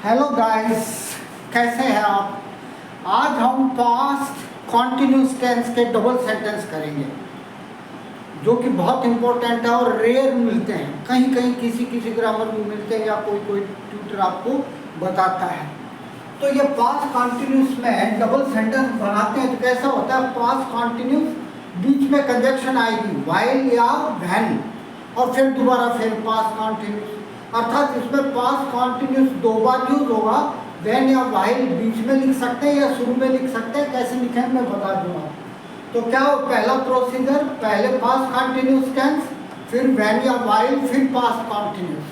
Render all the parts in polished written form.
Hello guys, कैसे हैं आप। आज हम पास्ट कॉन्टिन्यूस टेंस के डबल सेंटेंस करेंगे जो कि बहुत इंपॉर्टेंट है और रेयर मिलते हैं। कहीं कहीं किसी किसी ग्रामर में मिलते हैं या कोई कोई ट्यूटर आपको बताता है। तो ये पास्ट कॉन्टिन्यूस में डबल सेंटेंस बनाते हैं तो कैसा होता है, पास्ट कॉन्टिन्यूस बीच में कंजक्शन आएगी व्हाइल या व्हेन और फिर दोबारा फिर पास्ट कॉन्टिन्यूस, अर्थात इसमें पास्ट कॉन्टिन्यूस दो बार यूज होगा। व्हेन या व्हाइल बीच में लिख सकते हैं या शुरू में लिख सकते हैं, कैसे लिखें मैं बता दूंगा। तो क्या हो, पहला प्रोसीजर, पहले पास्ट कॉन्टिन्यूस टेंस, फिर व्हेन या व्हाइल, फिर पास्ट कॉन्टिन्यूस।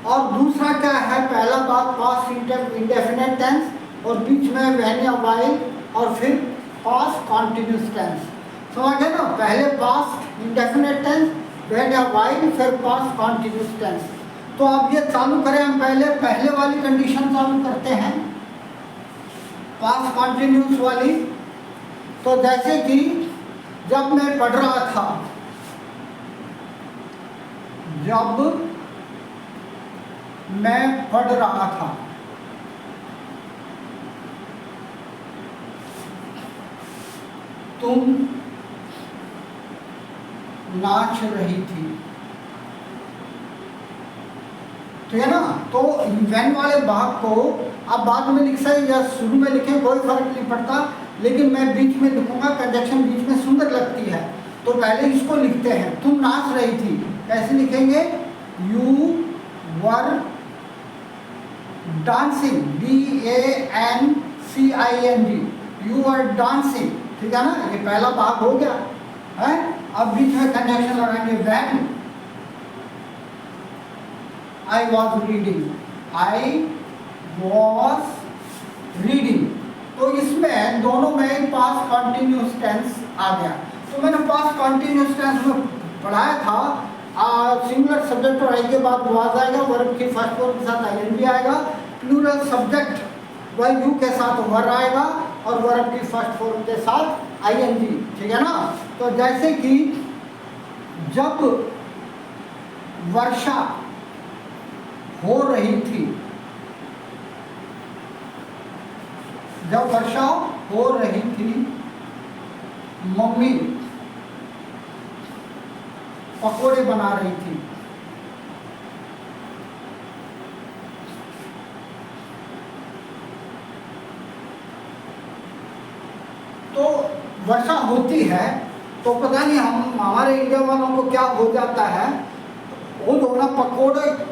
और दूसरा क्या है, पहला बात पास्ट इंडेफिनिट टेंस और बीच में व्हेन या व्हाइल और फिर पास्ट कॉन्टिन्यूस टेंस। समझ गए ना, पहले पास्ट इंडेफिनिट टेंस, व्हेन या व्हाइल, फिर पास्ट कॉन्टिन्यूस टेंस। तो अब ये चालू करें, हम पहले वाली कंडीशन चालू करते हैं, पास्ट कॉन्टिन्यूस वाली। तो जैसे कि जब मैं पढ़ रहा था, जब मैं पढ़ रहा था, तुम नाच रही थी, ठीक है ना। तो व्हेन वाले भाग को आप बाद में लिख सकते या शुरू में लिखें, कोई फर्क नहीं पड़ता, लेकिन मैं बीच में लिखूंगा, कंजक्शन बीच में सुंदर लगती है। तो पहले इसको लिखते हैं, तुम नाच रही थी, कैसे लिखेंगे, you were dancing, DANCING, you were dancing, ठीक है ना। ये पहला भाग हो गया है। अब बीच में कंजक्शन लगाएंगे, when I was reading, I was reading। तो इसमें दोनों में पास्ट कॉन्टिन्यूस टेंस आ गया। तो मैंने पास्ट कॉन्टिन्यूस टेंस में पढ़ाया था, सिंगुलर सब्जेक्ट और आई के बाद वाज आएगा, वर्ब की फर्स्ट फॉर्म के साथ आईएनजी आएगा, प्लूरल सब्जेक्ट व यू के साथ वर आएगा और वर्ब की फर्स्ट फॉर्म के साथ आईएनजी, ठीक है ना। तो जैसे कि जब वर्षा हो रही थी, जब वर्षा हो रही थी, मम्मी पकोड़े बना रही थी। तो वर्षा होती है तो पता नहीं हमारे इंडिया वालों को क्या हो जाता है, वो दोनों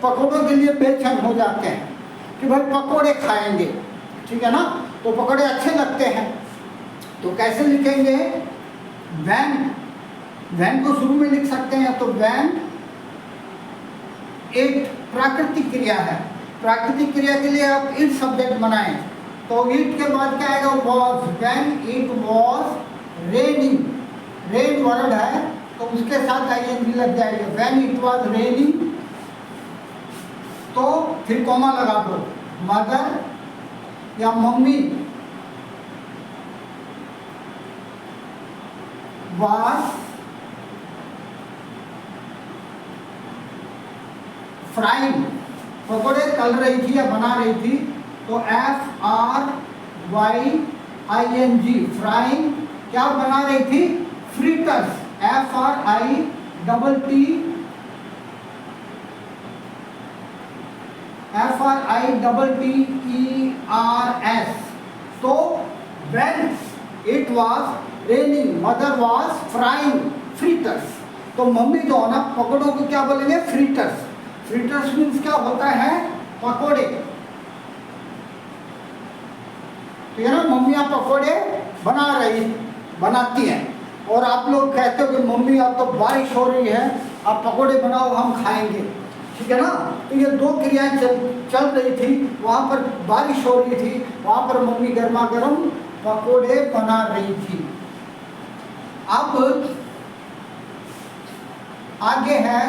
पकोड़ों के लिए बेचैन हो जाते हैं कि भाई पकोड़े खाएंगे, ठीक है ना। तो पकोड़े अच्छे लगते हैं, तो कैसे लिखेंगे, व्हेन को शुरू में लिख सकते हैं। तो व्हेन एक प्राकृतिक क्रिया है, प्राकृतिक क्रिया के लिए आप इट सब्जेक्ट बनाएं। तो इट के बाद क्या आएगा, was, when it was raining, rain word है तो उसके साथ आईएनजी लग जाएगा, व्हेन इट वाज रेनिंग। तो फिर कॉमा लगा दो, मदर या मम्मी वाज फ्राइंग, पकोड़े तल रही थी या बना रही थी। तो FRYING, फ्राइंग, क्या बना रही थी, फ्रीटर्स, FRITTERS। तो when it was raining, mother was frying fritters। तो मम्मी जो है ना पकोड़ों को क्या बोलेंगे, फ्रीटर्स। फ्रीटर्स मीन्स क्या होता है, पकोड़े, ठीक है ना। मम्मियाँ पकोड़े बनाती हैं और आप लोग कहते हो कि मम्मी अब तो बारिश हो रही है, आप पकोड़े बनाओ हम खाएंगे, ठीक है ना। तो ये दो क्रियाएं चल रही थी, वहाँ पर बारिश हो रही थी, वहाँ पर मम्मी गर्मा गर्म पकोड़े बना रही थी। अब आगे है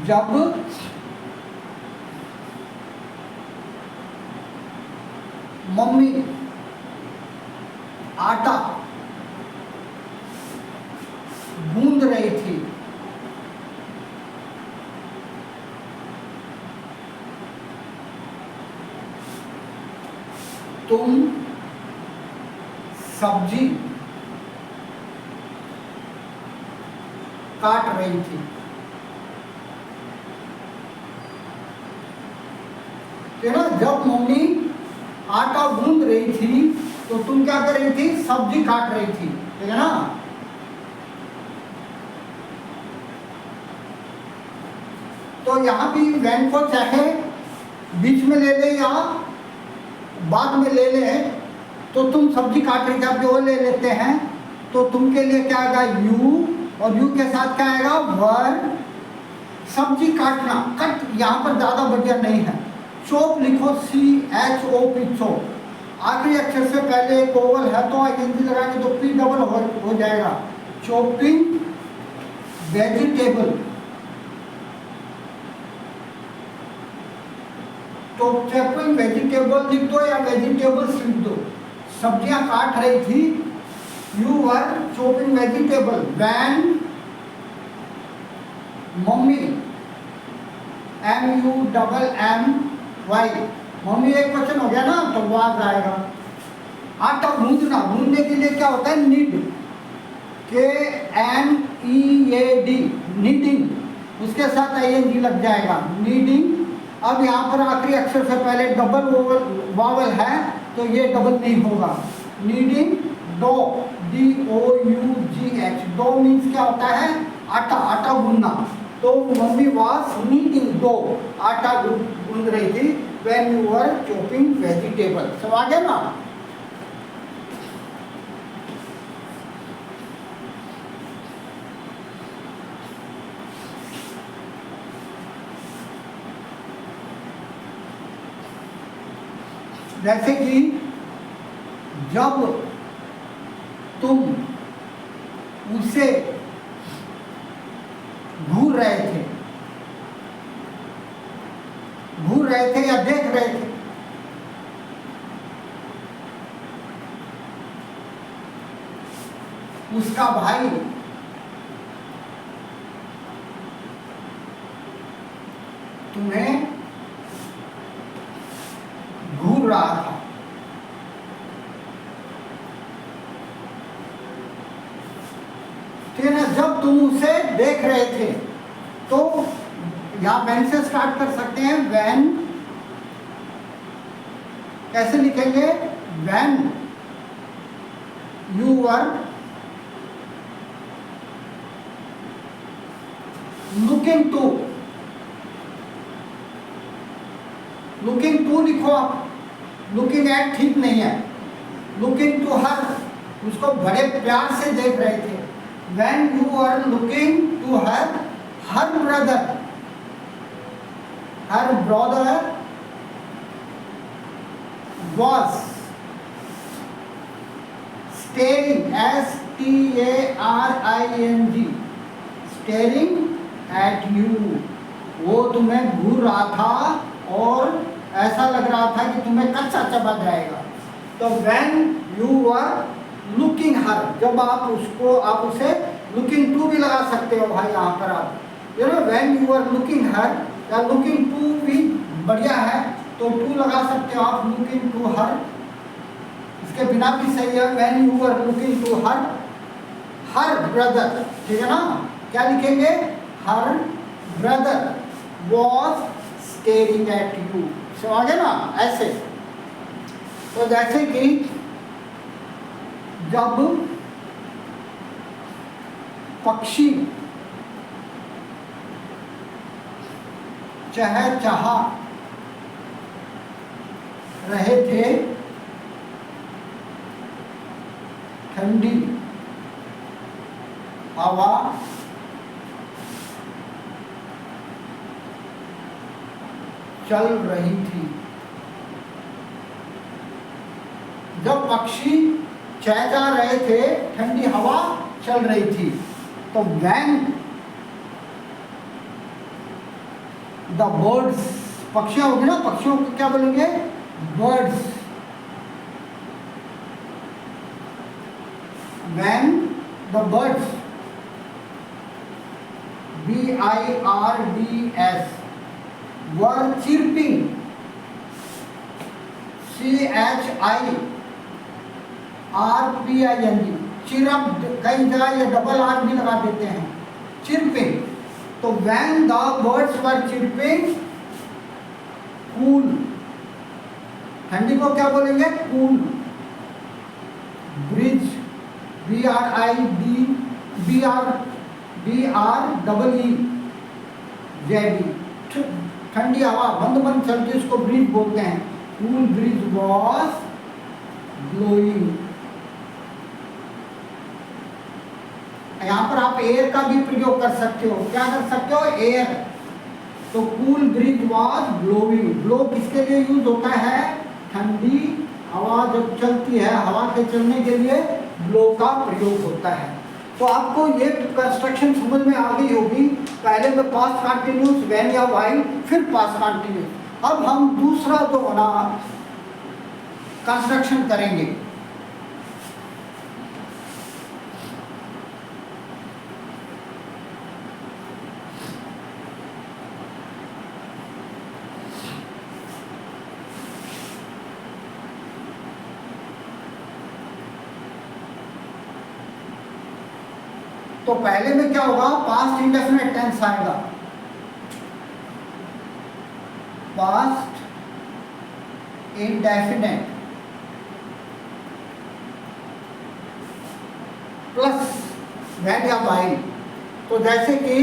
जब मम्मी आटा बूंद रही थी। तुम सब्जी काट रही थी। तो ना जब मम्मी आटा गूंद रही थी तो तुम क्या कर रही थी? सब्जी काट रही थी, ठीक है ना। तो यहां भी वैन को चाहे बीच में ले ले या बाद में ले ले, तो तुम सब्जी काट रही थी, आप वो ले लेते हैं तो तुम के लिए क्या आएगा? यू, और यू के साथ क्या आएगा? वर। सब्जी काटना, कट यहाँ पर ज़्यादा बढ़िया नहीं है। चोप लिखो, CHOP, चोप। आखिरी अक्षर से पहले एक ओवल है तो ING लगाएंगे तो P डबल हो जाएगा। चोपिंग वेजिटेबल, तो चोपिंग वेजिटेबल लिख दो या वेजिटेबल्स लिख दो। सब्जियां काट रही थी, you were chopping vegetable when mummy, MUMMY, mummy एक क्वेश्चन हो गया ना तो वाज आएगा। आटा गूंदना, गूंदने के लिए क्या होता है? नीड, KNEAD, नीडिंग, उसके साथ ING लग जाएगा, नीडिंग। अब यहाँ पर आखिरी अक्षर से पहले डबल वावल है तो ये डबल नहीं होगा। Kneading dough, DOUGH, dough means क्या होता है? आटा, आटा गूंदना। तो मम्मी वाज नीडिंग डो, आटा गूंद रही थी when you were chopping vegetable. सब आ गया ना। जैसे कि जब तुम उसे घूर रहे थे या देख रहे थे, उसका भाई तुम्हें घूर रहा था। ठीक है ना। जब तुम उसे देख रहे थे तो यहां वैन से स्टार्ट कर सकते हैं। वैन कैसे लिखेंगे? When you were looking to, looking to लिखो आप, लुकिंग एट ठीक नहीं है। लुकिंग टू हर, उसको बड़े प्यार से देख रहे थे। When you are looking to her brother was staring, STARING, staring at you, वो तुम्हें घूर रहा था और ऐसा लग रहा था कि तुम्हें कच्चा चबा जाएगा। तो when you were लुकिंग हर, जब आप उसे लुकिंग टू भी लगा सकते हो भाई। यहाँ पर आप व्हेन यू आर लुकिंग हर या लुकिंग टू भी बढ़िया है तो टू लगा सकते हो आप, लुकिंग टू हर। इसके बिना भी सही है, when you are looking to her brother, ठीक है ना। क्या लिखेंगे? Her brother was staring at you. समझ गए ना ऐसे। तो जैसे कि जब पक्षी चहचहा रहे थे, ठंडी हवा चल रही थी। जब पक्षी चहचहा रहे थे, ठंडी हवा चल रही थी। तो व्हेन द बर्ड्स, पक्षियां होगी ना, पक्षियों को क्या बोलेंगे? Birds. When the birds BIRDS, were chirping, CHIRPING, chirp, कई जगह ये डबल आर भी लगा देते हैं, चिरपिंग। तो when the birds were chirping, cool, ठंडी को क्या बोलेंगे? कूल। ब्रिज, BRIDE, ठंडी हवा बंद बंद चलती है, उसको ब्रिज बोलते हैं। Cool bridge was blowing. यहाँ पर आप एयर का भी प्रयोग कर सकते हो। क्या कर सकते हो? एयर। तो cool bridge was blowing. Blow किसके लिए यूज होता है? ठंडी हवा जब चलती है, हवा के चलने के लिए ब्लो का प्रयोग होता है। तो आपको ये कंस्ट्रक्शन समझ में आ गई होगी। पहले में पास्ट कंटिन्यूस, व्हेन या व्हाइल, फिर पास्ट कंटिन्यूस। अब हम दूसरा जो होना कंस्ट्रक्शन करेंगे। तो पहले में क्या होगा? पास्ट इंडेफिनिट टेंस आएगा। पास्ट इंडेफिनिट प्लस व्हेन या व्हाइल। तो जैसे कि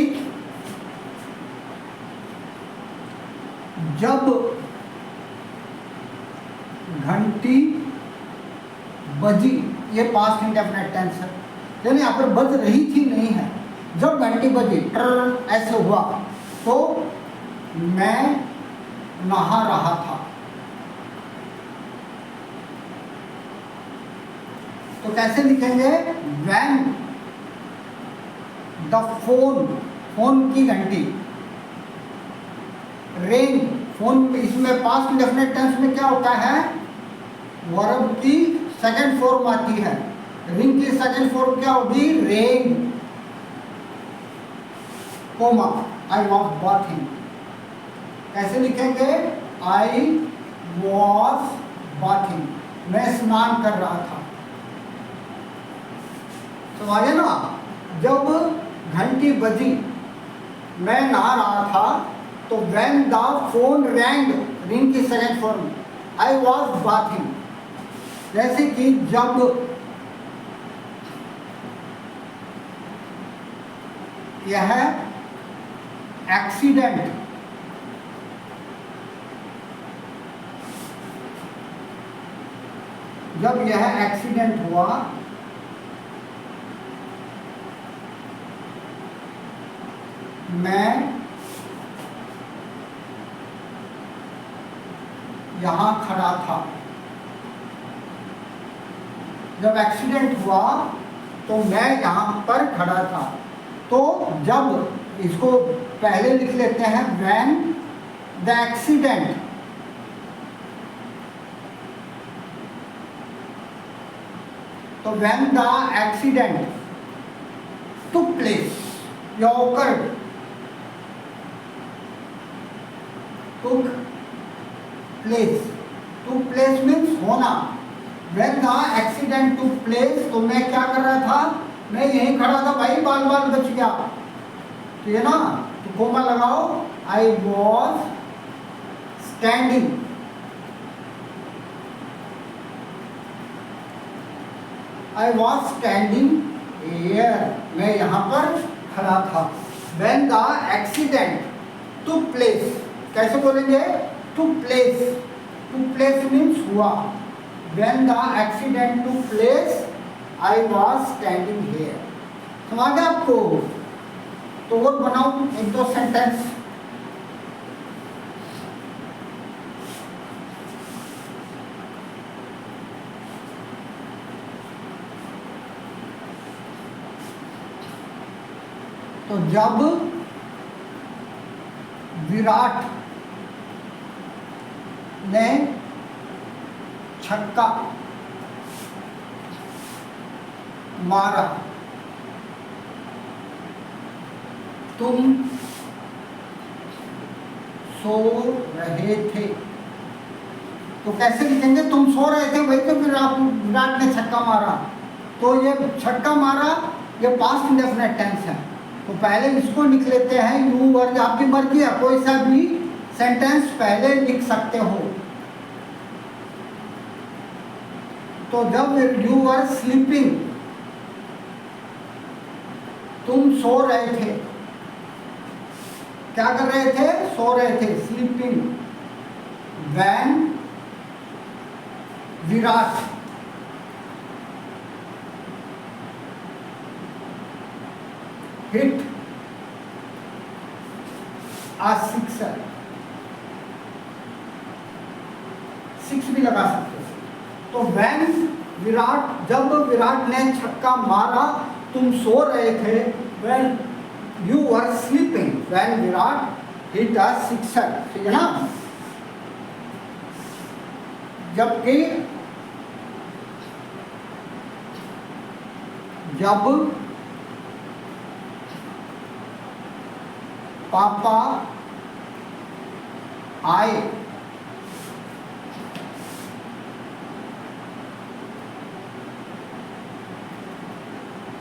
जब घंटी बजी, ये पास्ट इंडेफिनिट टेंस है, यानी यहाँ पर बज रही थी नहीं है। जब घंटी बजी, ट्र ऐसे हुआ, तो मैं नहा रहा था। तो कैसे लिखेंगे? व्हेन द फोन, फोन की घंटी, रेन, फोन, इसमें पास्ट इंडेफिनिट टेंस में क्या होता है? वर्ब की सेकंड फॉर्म आती है। रिंग की सेकंड फॉर्म क्या होगी? Rain, comma, I was bathing. कैसे लिखेंगे? आई वॉज बाथिंग, मैं स्नान कर रहा था। समझे ना? जब घंटी बजी, मैं नहा रहा था, तो when the phone rang, ring की second form, I was bathing. जैसे कि जब यह एक्सीडेंट, जब यह एक्सीडेंट हुआ, मैं यहां खड़ा था। जब एक्सीडेंट हुआ तो मैं यहां पर खड़ा था। तो जब, इसको पहले लिख लेते हैं, व्हेन द एक्सीडेंट, तो when the accident took place या occurred, took place means होना। When the accident took place, तो मैं क्या कर रहा था? मैं यहीं खड़ा था भाई, बाल बाल बच गया, ठीक है ना? तो कोमा लगाओ, I was standing, I was standing here, मैं यहाँ पर खड़ा था। When the accident took place, कैसे बोलेंगे? took place means हुआ। When the accident took place, I was standing here। समझ गया आपको? तो और बनाओ एक दो सेंटेंस। तो जब विराट ने छक्का मारा, तुम सो रहे थे। तो कैसे लिखेंगे? तुम सो रहे थे, वही तो विराट ने छक्का मारा। तो ये छक्का मारा, ये पास्ट इंडेफिनिट टेंस है। तो पहले इसको लिख लेते हैं, यू वर, आपकी मर्जी है, कोई सा भी सेंटेंस पहले लिख सकते हो। तो जब यू वर स्लीपिंग, तुम सो रहे थे, क्या कर रहे थे? सो रहे थे, sleeping. When Virat hit a sixer, six भी लगा सकते हो। तो व्हेन विराट, जब विराट ने छक्का मारा, तुम सो रहे थे। When you were sleeping, when Virat hit a sixer, ठीक है ना। जबकि जब पापा आए,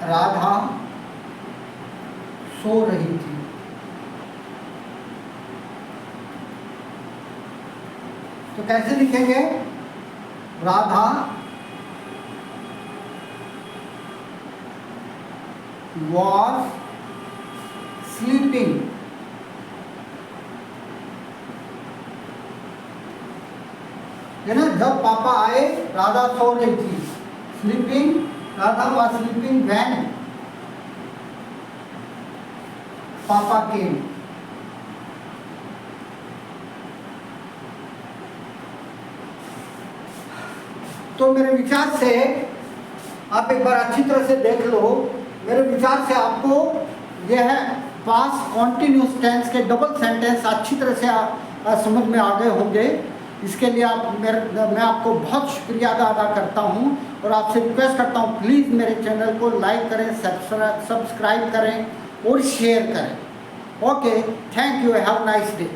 राधा सो रही थी। तो कैसे लिखेंगे? राधा was sleeping, है ना। जब पापा आए, राधा सो रही थी। Sleeping, Radha was sleeping when पापा came। तो मेरे विचार से आप एक बार अच्छी तरह से देख लो। मेरे विचार से आपको यह पास्ट कॉन्टिन्यूस टेंस के डबल सेंटेंस अच्छी तरह से समझ में आ गए होंगे। इसके लिए मैं आपको बहुत शुक्रिया अदा करता हूं और आपसे रिक्वेस्ट करता हूं, प्लीज़ मेरे चैनल को लाइक करें, सब्सक्राइब करें और शेयर करें। Okay, thank you, have nice day.